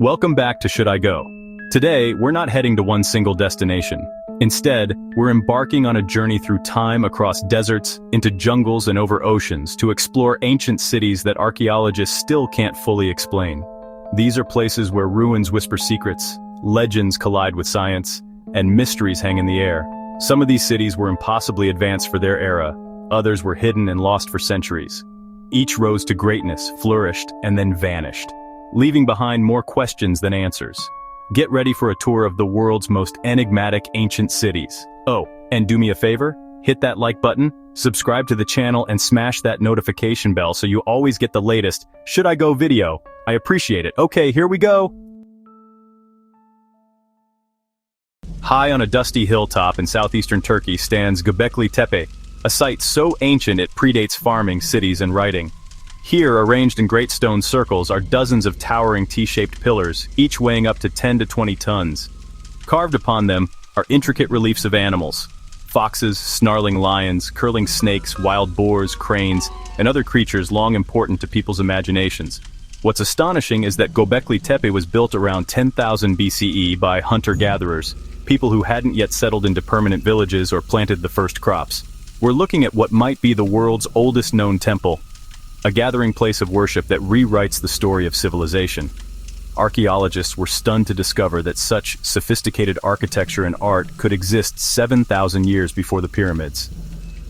Welcome back to Should I Go? Today, we're not heading to one single destination. Instead, we're embarking on a journey through time across deserts, into jungles and over oceans to explore ancient cities that archaeologists still can't fully explain. These are places where ruins whisper secrets, legends collide with science, and mysteries hang in the air. Some of these cities were impossibly advanced for their era, others were hidden and lost for centuries. Each rose to greatness, flourished, and then vanished, leaving behind more questions than answers. Get ready for a tour of the world's most enigmatic ancient cities. Oh, and do me a favor, hit that like button, subscribe to the channel, and smash that notification bell so you always get the latest Should I Go video. I appreciate it. Okay, here we go. High on a dusty hilltop in southeastern Turkey stands Göbekli Tepe, a site so ancient it predates farming, cities, and writing. Here, arranged in great stone circles, are dozens of towering T-shaped pillars, each weighing up to 10 to 20 tons. Carved upon them are intricate reliefs of animals: foxes, snarling lions, curling snakes, wild boars, cranes, and other creatures long important to people's imaginations. What's astonishing is that Göbekli Tepe was built around 10,000 BCE by hunter-gatherers, people who hadn't yet settled into permanent villages or planted the first crops. We're looking at what might be the world's oldest known temple, a gathering place of worship that rewrites the story of civilization. Archaeologists were stunned to discover that such sophisticated architecture and art could exist 7,000 years before the pyramids.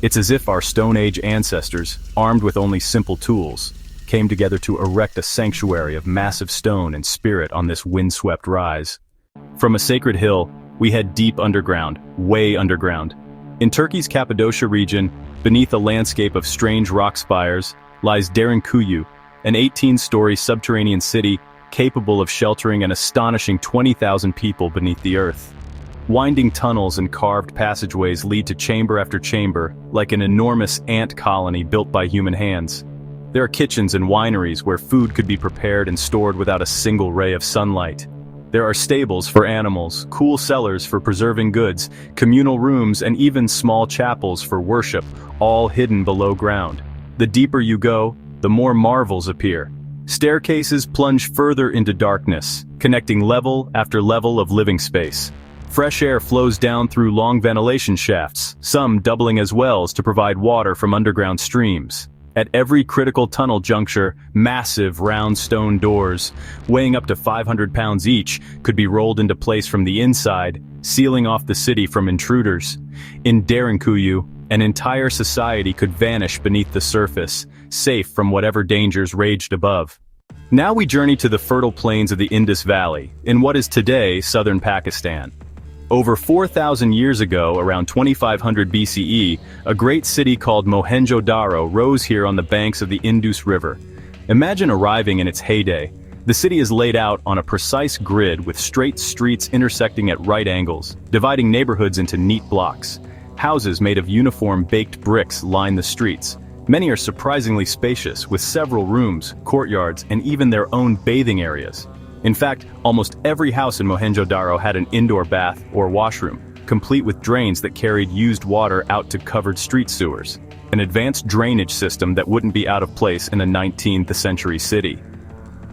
It's as if our Stone Age ancestors, armed with only simple tools, came together to erect a sanctuary of massive stone and spirit on this windswept rise. From a sacred hill, we head deep underground, way underground. In Turkey's Cappadocia region, beneath a landscape of strange rock spires, lies Derinkuyu, an 18-story subterranean city capable of sheltering an astonishing 20,000 people beneath the earth. Winding tunnels and carved passageways lead to chamber after chamber, like an enormous ant colony built by human hands. There are kitchens and wineries where food could be prepared and stored without a single ray of sunlight. There are stables for animals, cool cellars for preserving goods, communal rooms, and even small chapels for worship, all hidden below ground. The deeper you go, the more marvels appear. Staircases plunge further into darkness, connecting level after level of living space. Fresh air flows down through long ventilation shafts, some doubling as wells to provide water from underground streams. At every critical tunnel juncture, massive round stone doors, weighing up to 500 pounds each, could be rolled into place from the inside, sealing off the city from intruders. In Derinkuyu, an entire society could vanish beneath the surface, safe from whatever dangers raged above. Now we journey to the fertile plains of the Indus Valley, in what is today southern Pakistan. Over 4,000 years ago, around 2500 BCE, a great city called Mohenjo-Daro rose here on the banks of the Indus River. Imagine arriving in its heyday. The city is laid out on a precise grid with straight streets intersecting at right angles, dividing neighborhoods into neat blocks. Houses made of uniform baked bricks line the streets. Many are surprisingly spacious, with several rooms, courtyards, and even their own bathing areas. In fact, almost every house in Mohenjo-Daro had an indoor bath or washroom, complete with drains that carried used water out to covered street sewers, an advanced drainage system that wouldn't be out of place in a 19th century city.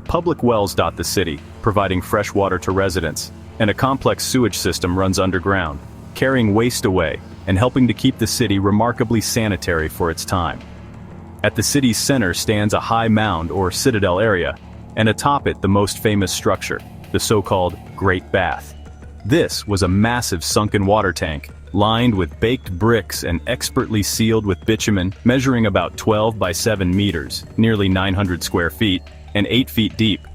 Public wells dot the city, providing fresh water to residents, and a complex sewage system runs underground, carrying waste away and helping to keep the city remarkably sanitary for its time. At the city's center stands a high mound or citadel area, and atop it the most famous structure, the so-called Great Bath. This was a massive sunken water tank, lined with baked bricks and expertly sealed with bitumen, measuring about 12 by 7 meters, nearly 900 square feet, and 8 feet deep.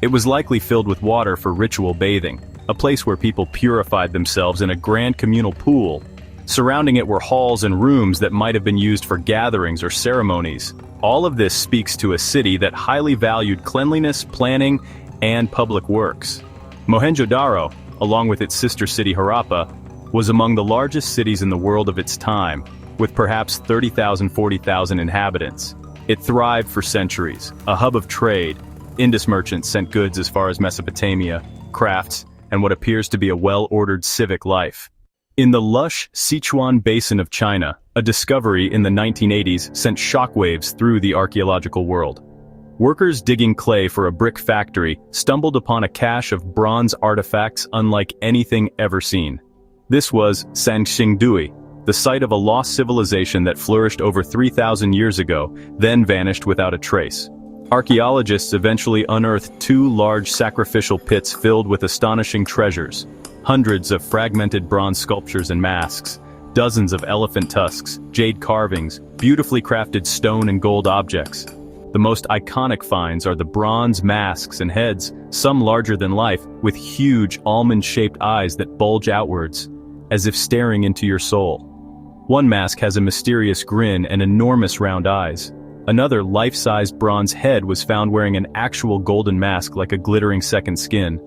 It was likely filled with water for ritual bathing, a place where people purified themselves in a grand communal pool. Surrounding it were halls and rooms that might have been used for gatherings or ceremonies. All of this speaks to a city that highly valued cleanliness, planning, and public works. Mohenjo-Daro, along with its sister city Harappa, was among the largest cities in the world of its time, with perhaps 30,000 to 40,000 inhabitants. It thrived for centuries, a hub of trade. Indus merchants sent goods as far as Mesopotamia, crafts, and what appears to be a well-ordered civic life. In the lush Sichuan basin of China, a discovery in the 1980s sent shockwaves through the archaeological world. Workers digging clay for a brick factory stumbled upon a cache of bronze artifacts unlike anything ever seen. This was Sanxingdui, the site of a lost civilization that flourished over 3,000 years ago, then vanished without a trace. Archaeologists eventually unearthed 2 large sacrificial pits filled with astonishing treasures, hundreds of fragmented bronze sculptures and masks, dozens of elephant tusks, jade carvings, beautifully crafted stone and gold objects. The most iconic finds are the bronze masks and heads, some larger than life, with huge almond-shaped eyes that bulge outwards, as if staring into your soul. One mask has a mysterious grin and enormous round eyes. Another life-sized bronze head was found wearing an actual golden mask like a glittering second skin.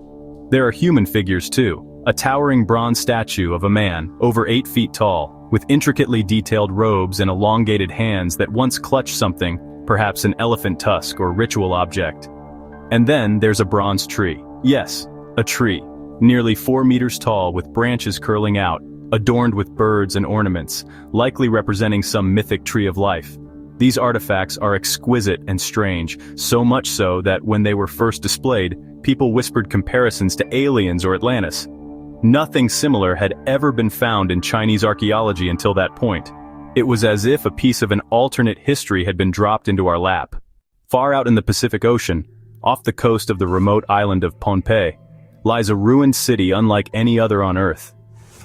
There are human figures too. A towering bronze statue of a man, over 8 feet tall, with intricately detailed robes and elongated hands that once clutched something, perhaps an elephant tusk or ritual object. And then there's a bronze tree. Yes, a tree, nearly 4 meters tall with branches curling out, adorned with birds and ornaments, likely representing some mythic tree of life. These artifacts are exquisite and strange, so much so that when they were first displayed, people whispered comparisons to aliens or Atlantis. Nothing similar had ever been found in Chinese archaeology until that point. It was as if a piece of an alternate history had been dropped into our lap. Far out in the Pacific Ocean, off the coast of the remote island of Pohnpei, lies a ruined city unlike any other on Earth.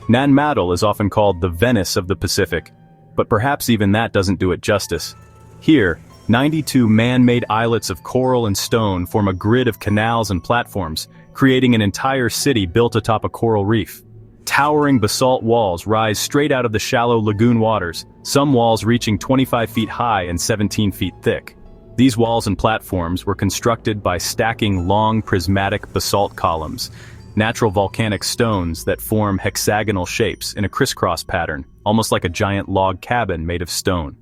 Nan Madol is often called the Venice of the Pacific, but perhaps even that doesn't do it justice. Here, 92 man-made islets of coral and stone form a grid of canals and platforms, creating an entire city built atop a coral reef. Towering basalt walls rise straight out of the shallow lagoon waters, some walls reaching 25 feet high and 17 feet thick. These walls and platforms were constructed by stacking long prismatic basalt columns, natural volcanic stones that form hexagonal shapes in a crisscross pattern, almost like a giant log cabin made of stone.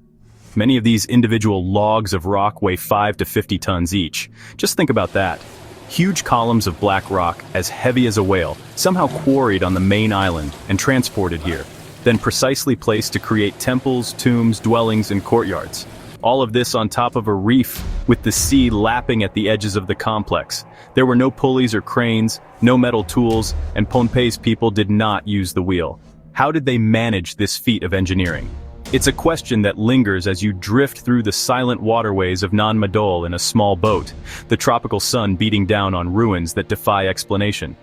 Many of these individual logs of rock weigh 5 to 50 tons each. Just think about that. Huge columns of black rock, as heavy as a whale, somehow quarried on the main island and transported here, then precisely placed to create temples, tombs, dwellings, and courtyards. All of this on top of a reef, with the sea lapping at the edges of the complex. There were no pulleys or cranes, no metal tools, and Pohnpei's people did not use the wheel. How did they manage this feat of engineering? It's a question that lingers as you drift through the silent waterways of Nan Madol in a small boat, the tropical sun beating down on ruins that defy explanation.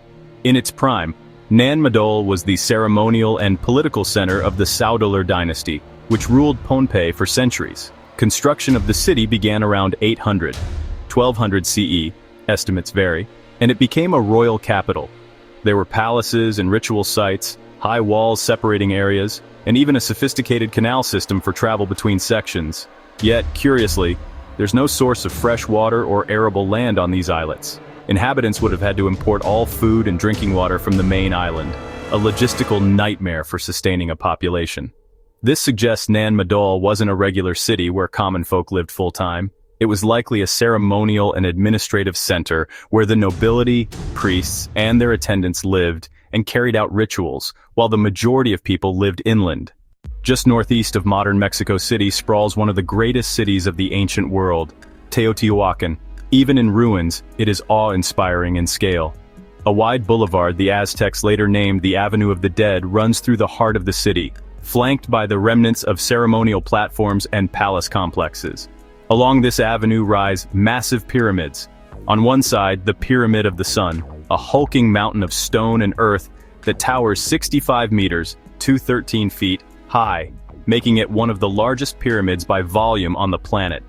In its prime, Nan Madol was the ceremonial and political center of the Saudolar dynasty, which ruled Pohnpei for centuries. Construction of the city began around 800, 1200 CE, estimates vary, and it became a royal capital. There were palaces and ritual sites, high walls separating areas, and even a sophisticated canal system for travel between sections. Yet, curiously, there's no source of fresh water or arable land on these islets. Inhabitants would have had to import all food and drinking water from the main island, a logistical nightmare for sustaining a population. This suggests Nan Madol wasn't a regular city where common folk lived full-time. It was likely a ceremonial and administrative center where the nobility, priests, and their attendants lived and carried out rituals, while the majority of people lived inland. Just northeast of modern Mexico City sprawls one of the greatest cities of the ancient world, Teotihuacan. Even in ruins, it is awe-inspiring in scale. A wide boulevard the Aztecs later named the Avenue of the Dead runs through the heart of the city, flanked by the remnants of ceremonial platforms and palace complexes. Along this avenue rise massive pyramids. On one side, the Pyramid of the Sun, a hulking mountain of stone and earth that towers 65 meters, 213 feet, high, making it one of the largest pyramids by volume on the planet.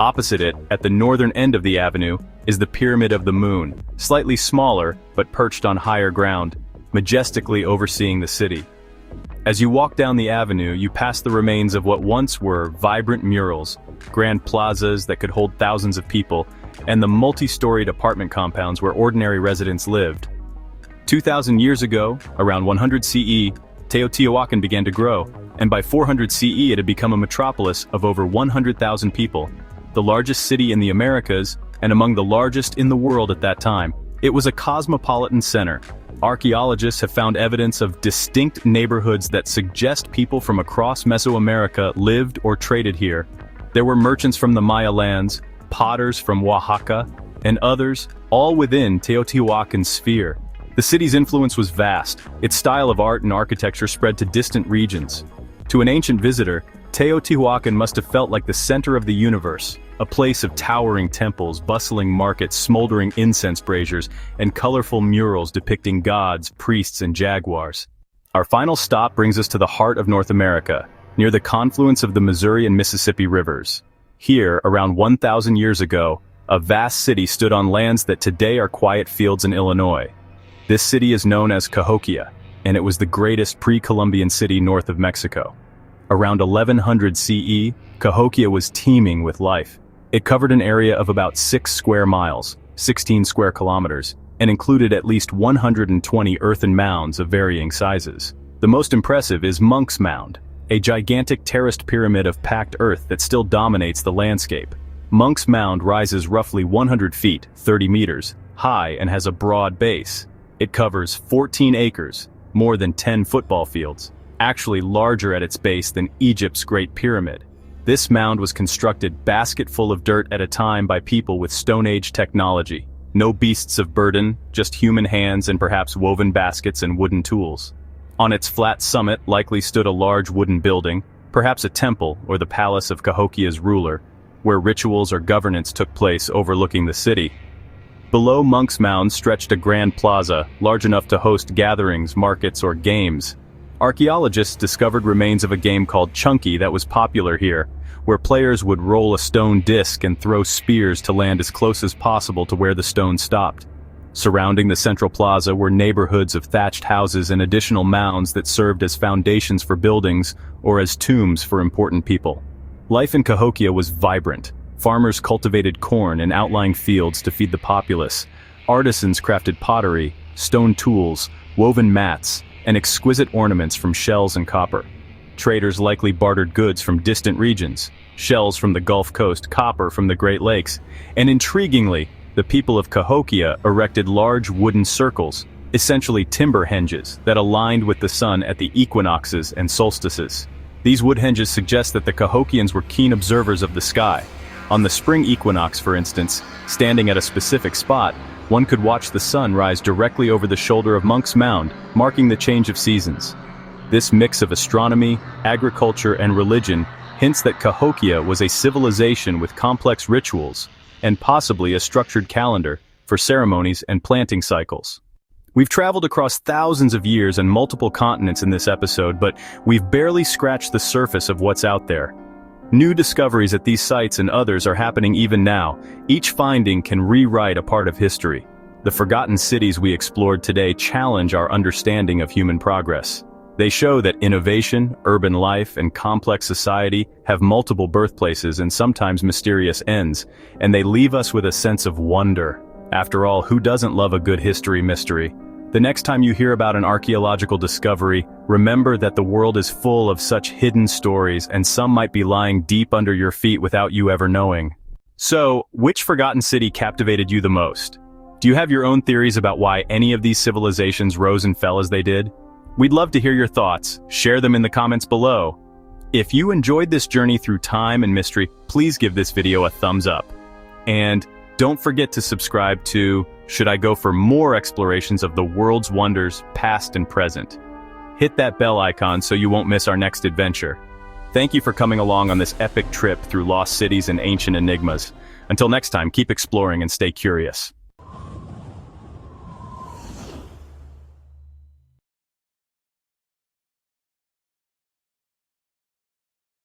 Opposite it, at the northern end of the avenue, is the Pyramid of the Moon, slightly smaller but perched on higher ground, majestically overseeing the city. As you walk down the avenue, you pass the remains of what once were vibrant murals, grand plazas that could hold thousands of people, and the multi-storied apartment compounds where ordinary residents lived. 2,000 years ago, around 100 CE, Teotihuacan began to grow, and by 400 CE it had become a metropolis of over 100,000 people, the largest city in the Americas, and among the largest in the world at that time. It was a cosmopolitan center. Archaeologists have found evidence of distinct neighborhoods that suggest people from across Mesoamerica lived or traded here. There were merchants from the Maya lands, potters from Oaxaca, and others, all within Teotihuacan's sphere. The city's influence was vast. Its style of art and architecture spread to distant regions. To an ancient visitor, Teotihuacan must have felt like the center of the universe, a place of towering temples, bustling markets, smoldering incense braziers, and colorful murals depicting gods, priests, and jaguars. Our final stop brings us to the heart of North America, near the confluence of the Missouri and Mississippi rivers. Here, around 1,000 years ago, a vast city stood on lands that today are quiet fields in Illinois. This city is known as Cahokia, and it was the greatest pre-Columbian city north of Mexico. Around 1100 CE, Cahokia was teeming with life. It covered an area of about 6 square miles, 16 square kilometers, and included at least 120 earthen mounds of varying sizes. The most impressive is Monk's Mound, a gigantic terraced pyramid of packed earth that still dominates the landscape. Monk's Mound rises roughly 100 feet, 30 meters, high and has a broad base. It covers 14 acres, more than 10 football fields, actually larger at its base than Egypt's Great Pyramid. This mound was constructed basketful of dirt at a time by people with Stone Age technology. No beasts of burden, just human hands and perhaps woven baskets and wooden tools. On its flat summit likely stood a large wooden building, perhaps a temple or the palace of Cahokia's ruler, where rituals or governance took place overlooking the city. Below Monk's Mound stretched a grand plaza, large enough to host gatherings, markets, or games. Archaeologists discovered remains of a game called Chunky that was popular here, where players would roll a stone disc and throw spears to land as close as possible to where the stone stopped. Surrounding the central plaza were neighborhoods of thatched houses and additional mounds that served as foundations for buildings or as tombs for important people. Life in Cahokia was vibrant. Farmers cultivated corn in outlying fields to feed the populace. Artisans crafted pottery, stone tools, woven mats, and exquisite ornaments from shells and copper. Traders likely bartered goods from distant regions, shells from the Gulf Coast, copper from the Great Lakes, and intriguingly, the people of Cahokia erected large wooden circles, essentially timber henges, that aligned with the sun at the equinoxes and solstices. These wood henges suggest that the Cahokians were keen observers of the sky. On the spring equinox, for instance, standing at a specific spot, one could watch the sun rise directly over the shoulder of Monk's Mound, marking the change of seasons. This mix of astronomy, agriculture, and religion hints that Cahokia was a civilization with complex rituals, and possibly a structured calendar for ceremonies and planting cycles. We've traveled across thousands of years and multiple continents in this episode, but we've barely scratched the surface of what's out there. New discoveries at these sites and others are happening even now. Each finding can rewrite a part of history. The forgotten cities we explored today challenge our understanding of human progress. They show that innovation, urban life, and complex society have multiple birthplaces and sometimes mysterious ends, and they leave us with a sense of wonder. After all, who doesn't love a good history mystery? The next time you hear about an archaeological discovery, remember that the world is full of such hidden stories, and some might be lying deep under your feet without you ever knowing. So, which forgotten city captivated you the most? Do you have your own theories about why any of these civilizations rose and fell as they did? We'd love to hear your thoughts. Share them in the comments below. If you enjoyed this journey through time and mystery, please give this video a thumbs up. And don't forget to subscribe to Should I Go for more explorations of the world's wonders, past and present. Hit that bell icon so you won't miss our next adventure. Thank you for coming along on this epic trip through lost cities and ancient enigmas. Until next time, keep exploring and stay curious.